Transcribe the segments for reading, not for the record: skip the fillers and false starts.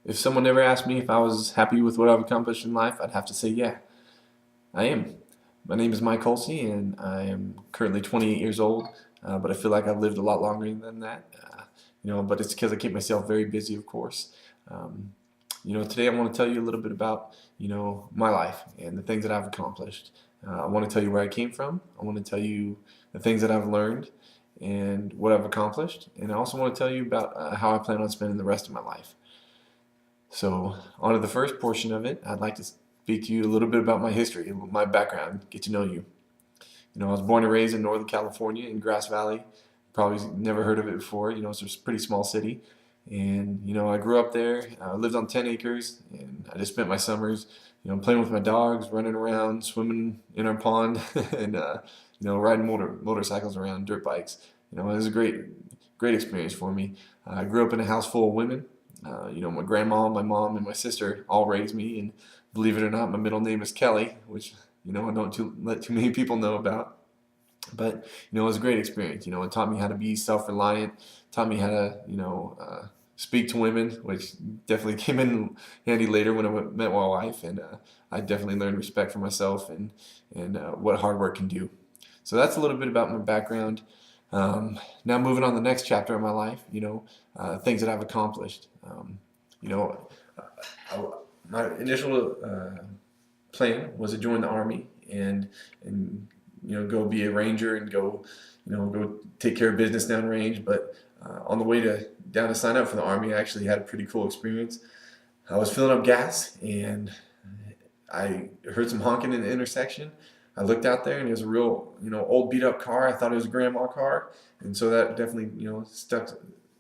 If someone ever asked me if I was happy with what I've accomplished in life, I'd have to say, yeah, I am. My name is Mike Holsey, and I am currently 28 years old, but I feel like I've lived a lot longer than that. But it's because I keep myself very busy, of course. Um, Today I want to tell you a little bit about, my life and the things that I've accomplished. I want to tell you where I came from. I want to tell you the things that I've learned and what I've accomplished. And I also want to tell you about how I plan on spending the rest of my life. So, on to the first portion of it, I'd like to speak to you a little bit about my history, my background, get to know you. I was born and raised in Northern California in Grass Valley. Probably never heard of it before. It's a pretty small city. And, I grew up there. I lived on 10 acres, and I just spent my summers, playing with my dogs, running around, swimming in our pond, and, riding motorcycles around, dirt bikes. It was a great experience for me. I grew up in a house full of women. My grandma, my mom, and my sister all raised me. And believe it or not, my middle name is Kelly, which I don't let too many people know about. But it was a great experience. It taught me how to be self-reliant, taught me how to speak to women, which definitely came in handy later when I met my wife, and I definitely learned respect for myself and what hard work can do. So that's a little bit about my background. Now moving on to the next chapter of my life, things that I've accomplished. You know, I, my initial plan was to join the army and go be a ranger and go take care of business downrange. But on the way down to sign up for the army, I actually had a pretty cool experience. I was filling up gas and I heard some honking in the intersection. I looked out there and it was a real, old beat up car. I thought it was a grandma car. And so that definitely, stuck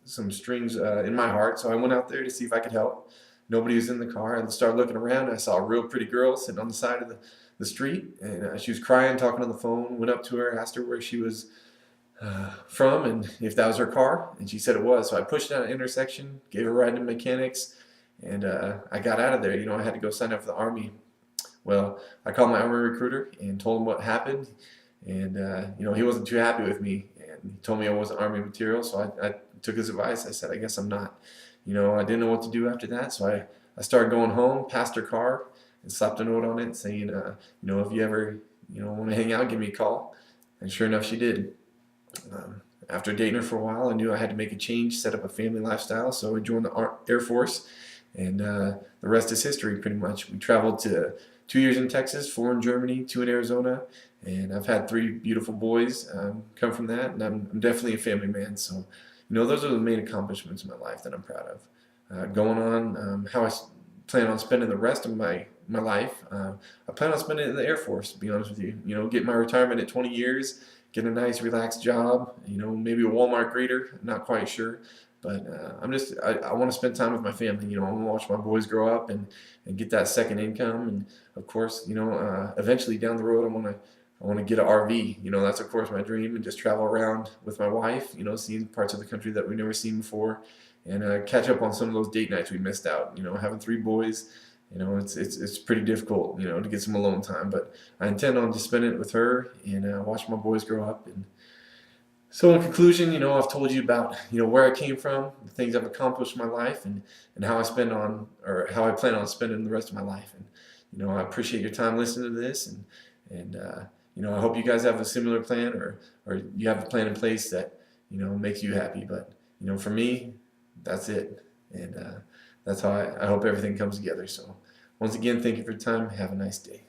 some strings in my heart. So I went out there to see if I could help. Nobody was in the car. I started looking around. And I saw a real pretty girl sitting on the side of the street. And she was crying, talking on the phone. Went up to her, asked her where she was from and if that was her car. And she said it was. So I pushed down an intersection, gave her a ride to mechanics. And I got out of there. I had to go sign up for the army. Well, I called my army recruiter and told him what happened, and he wasn't too happy with me, and he told me I wasn't army material. So I took his advice. I said, I guess I'm not. I didn't know what to do after that, so I started going home, past her car, and slapped a note on it saying, if you ever want to hang out, give me a call. And sure enough, she did. After dating her for a while, I knew I had to make a change, set up a family lifestyle, so I joined the Air Force, and the rest is history, pretty much. We traveled to 2 years in Texas, 4 in Germany, 2 in Arizona, and I've had 3 beautiful boys come from that, and I'm definitely a family man. So, those are the main accomplishments in my life that I'm proud of. Going on, how I plan on spending the rest of my life, I plan on spending it in the Air Force, to be honest with you. Get my retirement at 20 years, get a nice, relaxed job, maybe a Walmart greeter, I'm not quite sure. But I want to spend time with my family. I want to watch my boys grow up and get that second income. And of course, eventually down the road, I want to get an RV. That's of course my dream, and just travel around with my wife. Seeing parts of the country that we've never seen before, and catch up on some of those date nights we missed out. Having 3 boys, it's pretty difficult. To get some alone time. But I intend on just spending it with her and watch my boys grow up. And so in conclusion, I've told you about, where I came from, the things I've accomplished in my life, and how how I plan on spending the rest of my life. And, I appreciate your time listening to this, and I hope you guys have a similar plan, or you have a plan in place that, makes you happy. But, for me, that's it. And that's how I hope everything comes together. So once again, thank you for your time. Have a nice day.